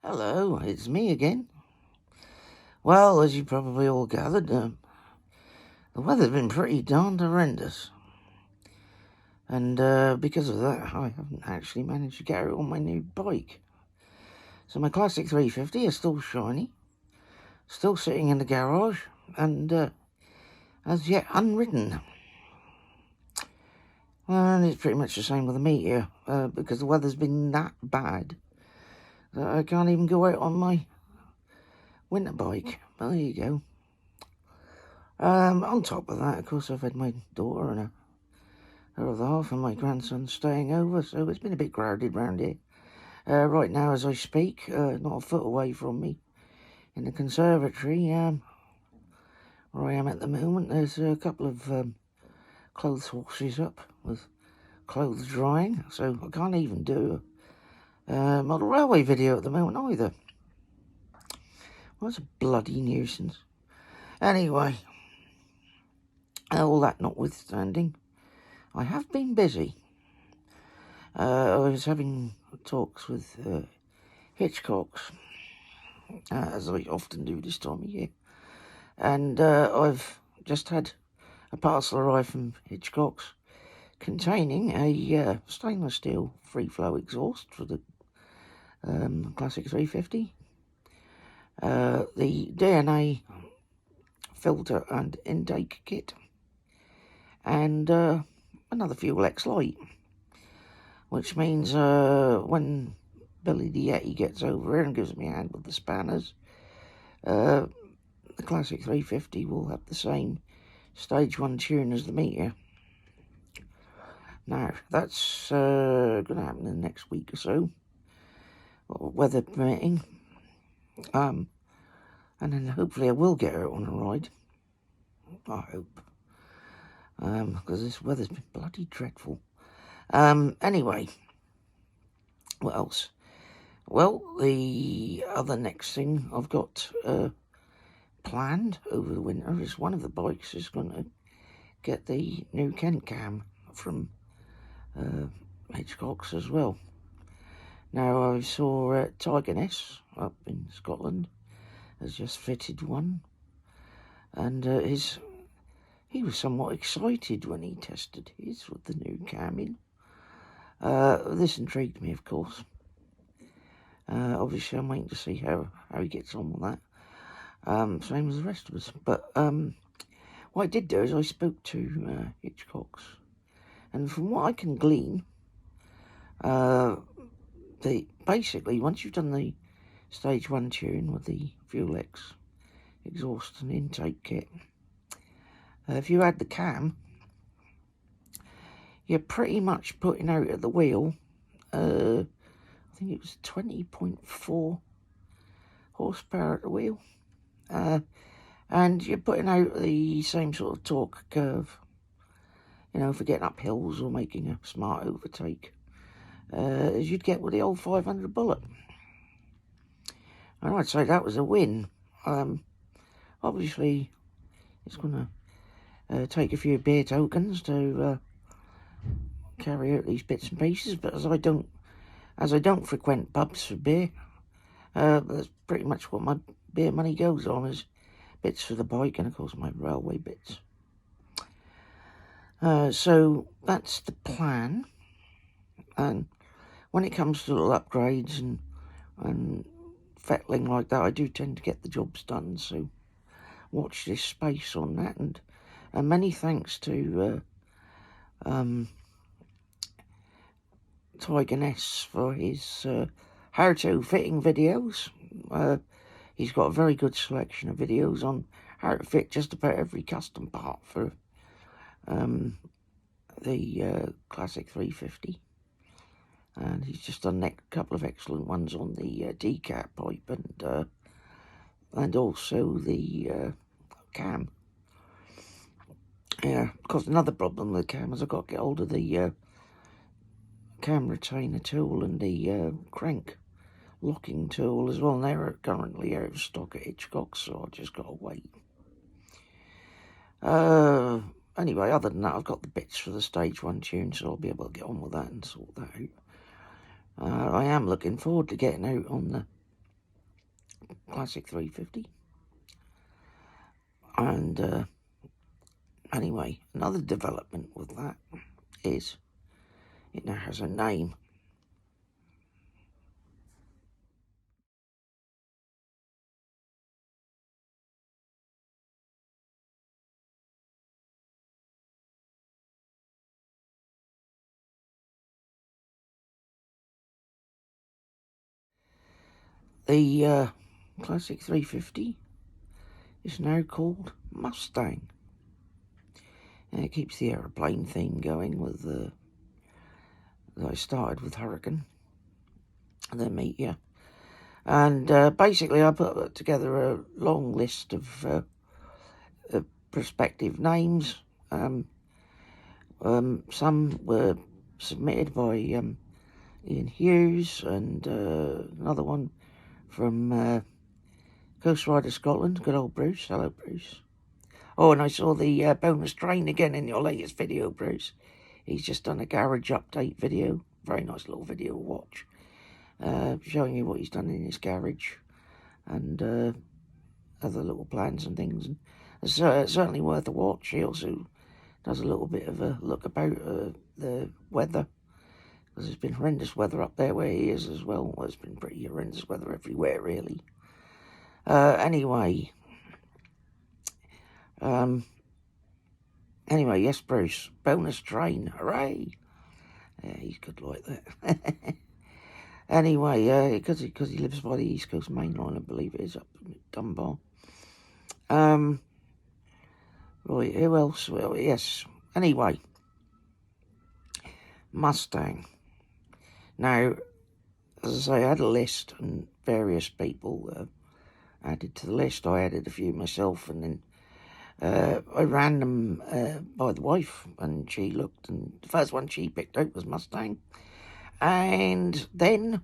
Hello, it's me again. Well, as you probably all gathered, the weather's been pretty darned horrendous. And because of that, I haven't actually managed to get out on my new bike. So my classic 350 is still shiny, still sitting in the garage, and as yet unridden. And it's pretty much the same with the Meteor, because the weather's been that bad that I can't even go out on my winter bike. But there you go. On top of that, of course, I've had my daughter and her other half and my grandson staying over, so it's been a bit crowded round here. Right now, as I speak, not a foot away from me, in the conservatory, where I am at the moment, there's a couple of clothes horses up with clothes drying, so I can't even do a model railway video at the moment either. Well, that's a bloody nuisance. Anyway, all that notwithstanding, I have been busy. I was having talks with Hitchcocks, as I often do this time of year. And I've just had a parcel arrive from Hitchcocks containing a stainless steel free flow exhaust for the Classic 350, the DNA filter and intake kit, and another Fuel X Lite, which means when Billy the Yeti gets over here and gives me a hand with the spanners, the Classic 350 will have the same stage 1 tune as the Meteor. Now, that's going to happen in the next week or so, weather permitting, and then hopefully I will get out on a ride. I hope, because this weather's been bloody dreadful. Anyway, what else? Well, the other next thing I've got planned over the winter is one of the bikes is going to get the new Kent cam from Hitchcock's as well. Now, I saw Tiger-ness up in Scotland has just fitted one, and he was somewhat excited when he tested his with the new cam in. This intrigued me, of course. Obviously, I'm waiting to see how he gets on with that. Same as the rest of us. But what I did do is I spoke to Hitchcock's, and from what I can glean, basically once you've done the stage 1 tune with the Fuel X exhaust and intake kit, if you add the cam, you're pretty much putting out at the wheel, I think it was 20.4 horsepower at the wheel, and you're putting out the same sort of torque curve, for getting up hills or making a smart overtake, as you'd get with the old 500 Bullet. And I'd say that was a win. Obviously, it's going to take a few beer tokens to carry out these bits and pieces, but as I don't frequent pubs for beer, that's pretty much what my beer money goes on, is bits for the bike and of course my railway bits. So that's the plan, and when it comes to little upgrades and fettling like that, I do tend to get the jobs done, so watch this space on that, and many thanks to Tiger-ness for his how-to fitting videos. He's got a very good selection of videos on how to fit just about every custom part for the Classic 350. And he's just done a couple of excellent ones on the decat pipe and also the cam. Yeah, because another problem with the cam is I've got to get hold of the cam retainer tool and the crank locking tool as well, and they're currently out of stock at Hitchcock, so I just got to wait. Anyway, other than that, I've got the bits for the stage 1 tune, so I'll be able to get on with that and sort that out. I am looking forward to getting out on classic 350. And anyway, another development with that is it now has a name. The classic 350 is now called Mustang. And it keeps the aeroplane theme going with I started with Hurricane, and then Meteor. And basically I put together a long list of prospective names. Some were submitted by Ian Hughes, and another one from Coast Rider Scotland, good old Bruce. Hello, Bruce. Oh, and I saw the bonus train again in your latest video, Bruce. He's just done a garage update video. Very nice little video to watch. Showing you what he's done in his garage and other little plans and things. And it's certainly worth a watch. He also does a little bit of a look about the weather, because there's been horrendous weather up there where he is as well. Well, it's been pretty horrendous weather everywhere, really. Anyway, yes, Bruce. Bonus train, hooray! Yeah, he's good like that. Anyway, because he lives by the East Coast Main Line, I believe it is, up in Dunbar. Right, who else? Well, yes. Anyway, Mustang. Now, as I say, I had a list, and various people added to the list. I added a few myself, and then I ran them by the wife, and she looked, and the first one she picked out was Mustang. And then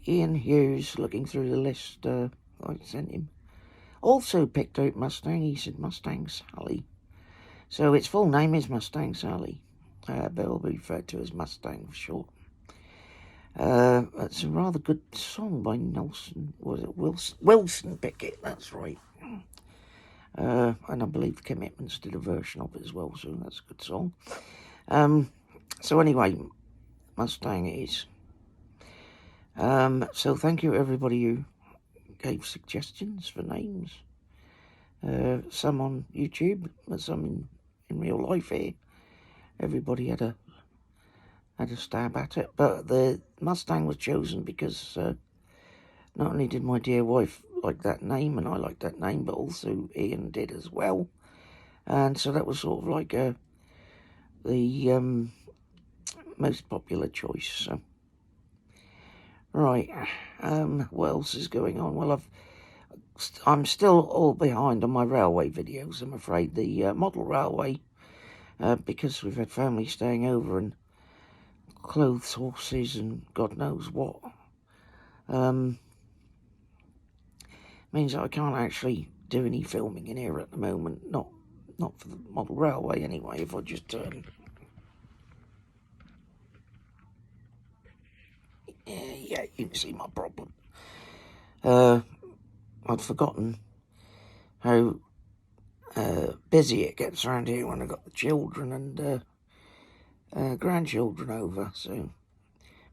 Ian Hughes, looking through the list I sent him, also picked out Mustang. He said Mustang Sally. So its full name is Mustang Sally, but it'll be referred to as Mustang for short. It's a rather good song by Nelson. Was it Wilson Pickett? That's right. And I believe the Commitments did a version of it as well, so that's a good song. So anyway, Mustang it is. So thank you to everybody who gave suggestions for names. Some on YouTube, but some in real life here. Everybody had a stab at it, but the Mustang was chosen because not only did my dear wife like that name, and I liked that name, but also Ian did as well. And so that was sort of like the most popular choice. So, right, what else is going on? Well, I'm still all behind on my railway videos, I'm afraid. The model railway, because we've had family staying over and clothes, horses, and God knows what, means that I can't actually do any filming in here at the moment. Not for the model railway anyway. If I just turn, yeah, you can see my problem. I'd forgotten how busy it gets around here when I've got the children and grandchildren over. So,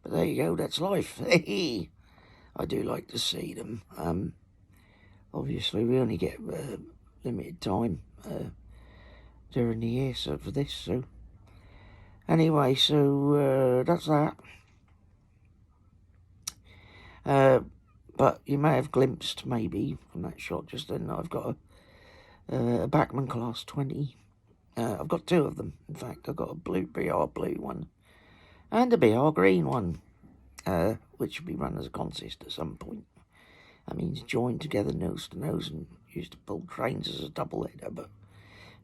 but there you go. That's life. I do like to see them. Obviously, we only get limited time during the year, so for this. So anyway, so that's that. But you may have glimpsed, maybe, from that shot just then, I've got a Bachmann Class 20. I've got two of them, in fact. I've got a BR blue one and a BR green one, which will be run as a consist at some point. That means joined together nose to nose and used to pull trains as a double-header, but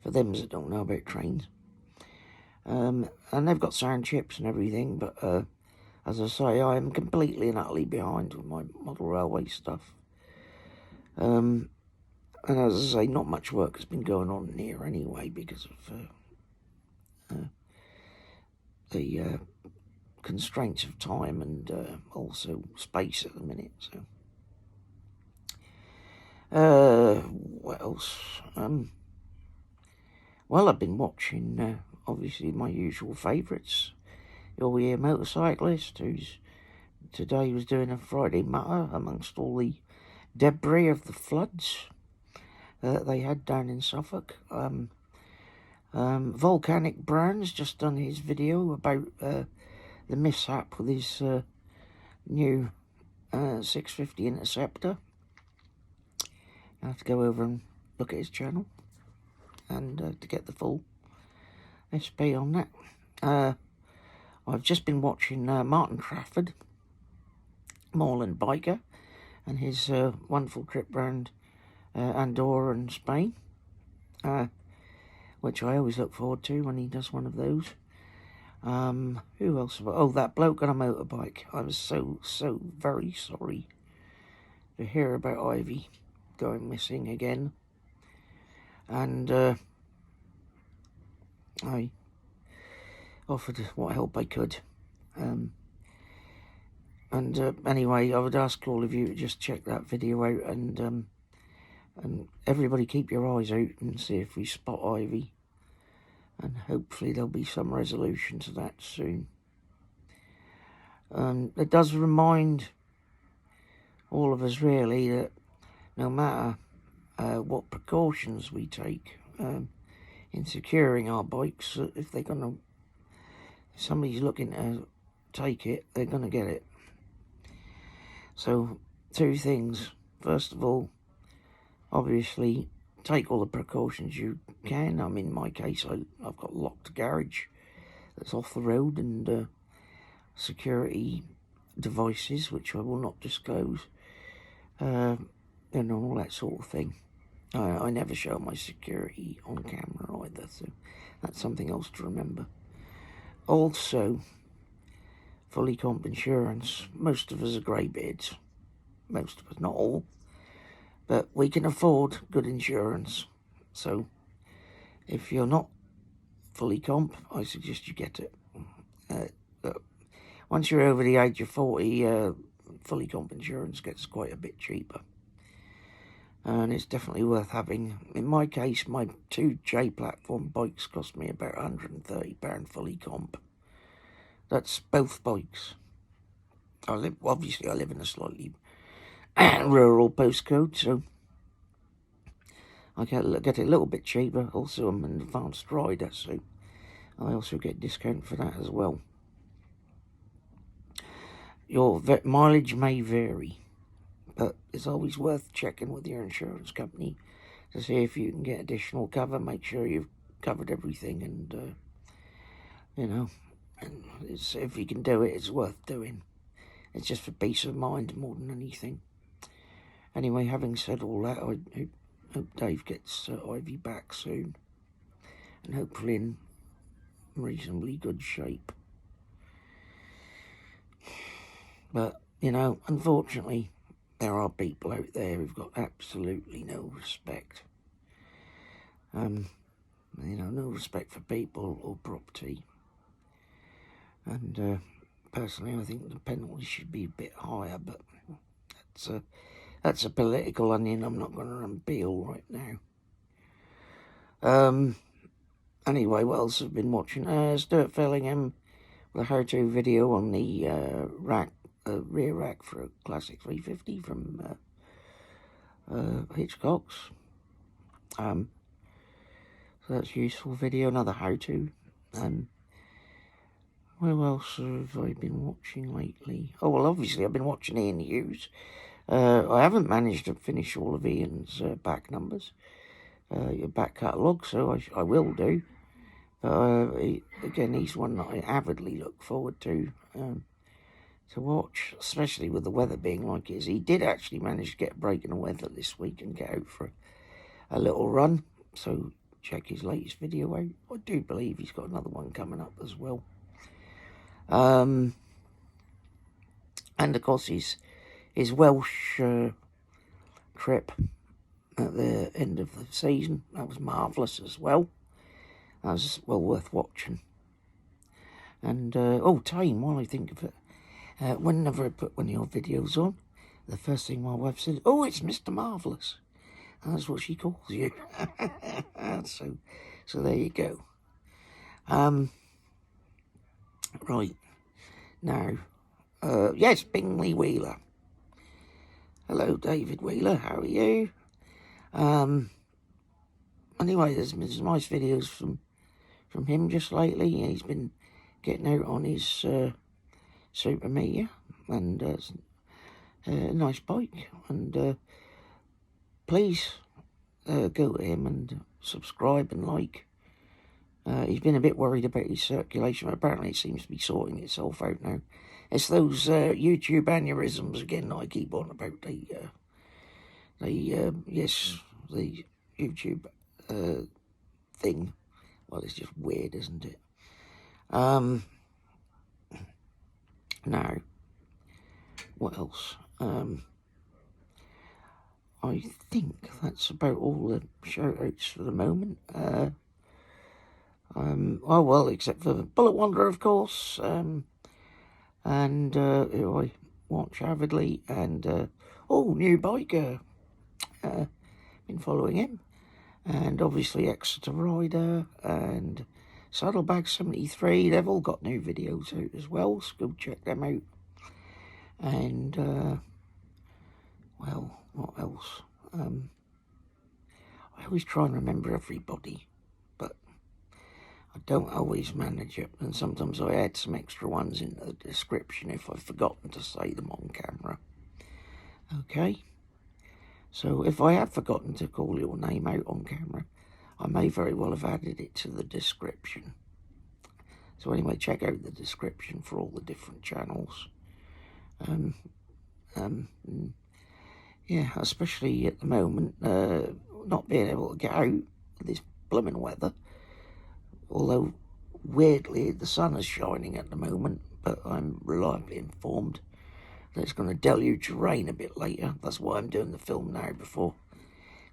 for them that don't know about trains. And they've got sound chips and everything, but as I say, I am completely and utterly behind with my model railway stuff. And as I say, not much work has been going on in here anyway because of the constraints of time and also space at the minute. So What else? Well, I've been watching, obviously, my usual favourites. Your Year Motorcyclist, who's today was doing a Friday mutter amongst all the debris of the floods that they had down in Suffolk. Volcanic Brown's just done his video about the mishap with his new 650 Interceptor. I have to go over and look at his channel and to get the full SP on that. I've just been watching Martin Trafford, Moorland Biker, and his wonderful trip round Andorra and Spain, which I always look forward to when he does one of those. Who else? Oh, that bloke on a motorbike. I was so very sorry to hear about Ivy going missing again. And I offered what help I could. Anyway, I would ask all of you to just check that video out, and everybody keep your eyes out and see if we spot Ivy. And hopefully there'll be some resolution to that soon. It does remind all of us really that no matter what precautions we take in securing our bikes, if somebody's looking to take it, they're going to get it. So, two things. First of all, obviously, take all the precautions you can. In my case, I've got locked garage that's off the road, and security devices, which I will not disclose, and all that sort of thing. I never show my security on camera either, so that's something else to remember. Also, fully comp insurance. Most of us are greybeards. Most of us, not all. But we can afford good insurance. So, if you're not fully comp, I suggest you get it. Once you're over the age of 40, fully comp insurance gets quite a bit cheaper. And it's definitely worth having. In my case, my 2 J-platform bikes cost me about £130 fully comp. That's both bikes. Obviously, I live in a slightly rural postcode, so I get it a little bit cheaper. Also, I'm an advanced rider, so I also get discount for that as well. Your mileage may vary, but it's always worth checking with your insurance company to see if you can get additional cover. Make sure you've covered everything, and and if you can do it, it's worth doing. It's just for peace of mind more than anything. Anyway, having said all that, I hope Dave gets Ivy back soon, and hopefully in reasonably good shape. But, unfortunately, there are people out there who've got absolutely no respect. No respect for people or property. And personally, I think the penalty should be a bit higher, but that's a political onion I'm not going to unpeel right now. Anyway, what else have I been watching? Stuart Fellingham with a how-to video on the rear rack for a classic 350 from Hitchcock's. So that's a useful video, another how-to. Where else have I been watching lately? Oh, well, obviously I've been watching Ian Hughes. I haven't managed to finish all of Ian's back numbers, back catalogue, so I will do. But again, he's one that I avidly look forward to watch, especially with the weather being like it is. He did actually manage to get a break in the weather this week and get out for a little run, so check his latest video out. I do believe he's got another one coming up as well. And of course his Welsh trip at the end of the season, that was marvellous as well. That was well worth watching. And Tame, while I think of it, whenever I put one of your videos on, the first thing my wife said, "Oh, it's Mr. Marvellous." That's what she calls you. So there you go. Right, now, yes, Bingley Wheeler. Hello, David Wheeler, how are you? Anyway, there's been some nice videos from him just lately. He's been getting out on his super meter, and a nice bike, and please go to him and subscribe and like. He's been a bit worried about his circulation, but apparently it seems to be sorting itself out now. It's those YouTube aneurysms again that I keep on about. Yes, the YouTube thing. Well, it's just weird, isn't it? Now, what else? I think that's about all the shout-outs for the moment. Oh, well, except for Bullet Wanderer, of course, and who I watch avidly, and, new biker, been following him, and obviously Exeter Rider, and Saddlebag 73, they've all got new videos out as well, so go check them out. And, well, what else? I always try and remember everybody, but I don't always manage it, and sometimes I add some extra ones in the description if I've forgotten to say them on camera. Okay, so if I have forgotten to call your name out on camera, I may very well have added it to the description. So anyway, check out the description for all the different channels. Yeah, especially at the moment, not being able to get out this blooming weather. Although, weirdly, the sun is shining at the moment, but I'm reliably informed that it's going to deluge rain a bit later. That's why I'm doing the film now before.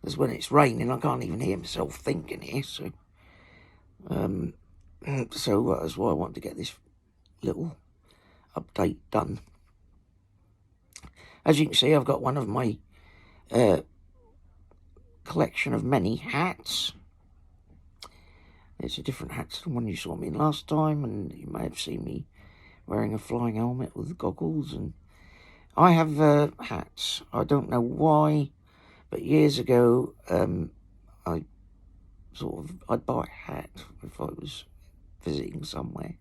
Because when it's raining, I can't even hear myself thinking here, so... so that's why I want to get this little update done. As you can see, I've got one of my collection of many hats. It's a different hat to the one you saw me in last time, and you may have seen me wearing a flying helmet with goggles. And I have hats. I don't know why, but years ago, I'd buy a hat if I was visiting somewhere.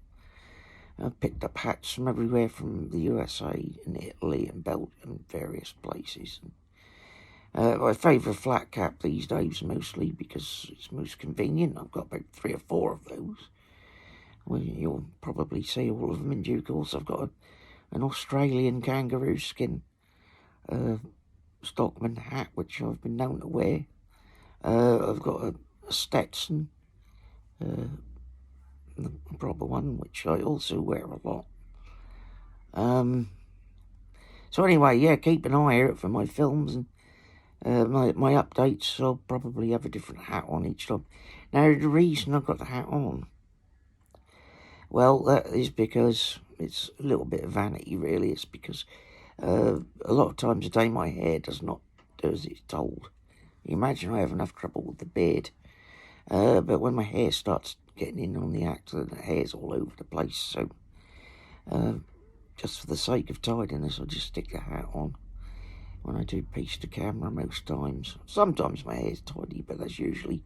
I picked up hats from everywhere, from the USA and Italy and Belgium and various places. I favour a flat cap these days mostly because it's most convenient. I've got about 3 or 4 of those. Well, you'll probably see all of them in due course. I've got an Australian kangaroo skin Stockman hat, which I've been known to wear. I've got a Stetson, the proper one, which I also wear a lot. So anyway, yeah, keep an eye out for my films and my updates. I'll probably have a different hat on each time. Now, the reason I've got the hat on, well, that is because it's a little bit of vanity, really. It's because a lot of times a day my hair does not do as it's told. You imagine I have enough trouble with the beard. But when my hair starts getting in on the act, the hair's all over the place. So, just for the sake of tidiness, I'll just stick the hat on when I do piece to camera most times. Sometimes my hair's tidy, but that's usually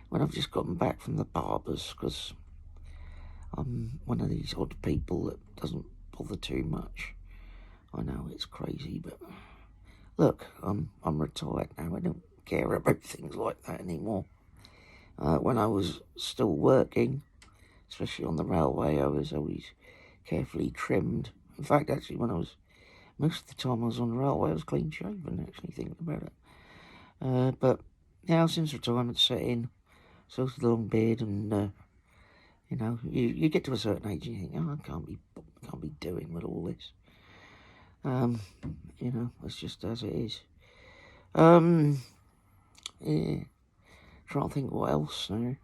when I've just gotten back from the barber's, because I'm one of these odd people that doesn't bother too much. I know it's crazy, but look, I'm retired now. I don't care about things like that anymore. When I was still working, especially on the railway, I was always carefully trimmed. In fact, actually, most of the time I was on the railway, I was clean shaven, actually, thinking about it. But now, since retirement set in, so is the long beard, and, you get to a certain age and you think, oh, I can't be doing with all this. It's just as it is. Yeah. Trying to think what else now.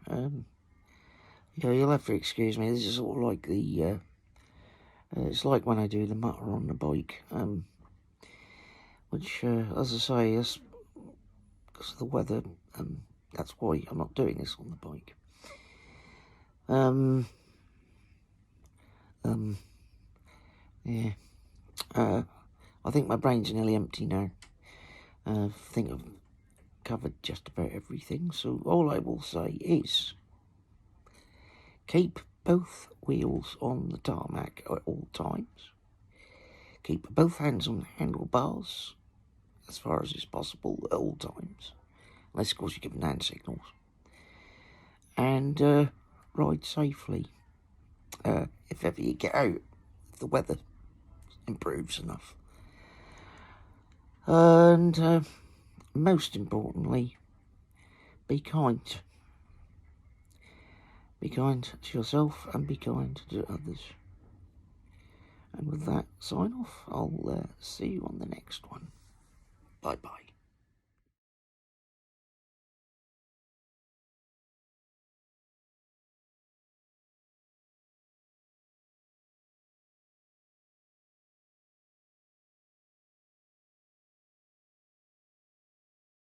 You'll have to excuse me. This is sort of like the it's like when I do the mutter on the bike, which, as I say, that's because of the weather. That's why I'm not doing this on the bike. Yeah. I think my brain's nearly empty now. I think I've covered just about everything, so all I will say is keep both wheels on the tarmac at all times. Keep both hands on the handlebars as far as is possible at all times, unless of course you give them hand signals. And ride safely if ever you get out, if the weather improves enough. And most importantly, be kind. Be kind to yourself and be kind to others. And with that sign off, I'll see you on the next one. Bye-bye.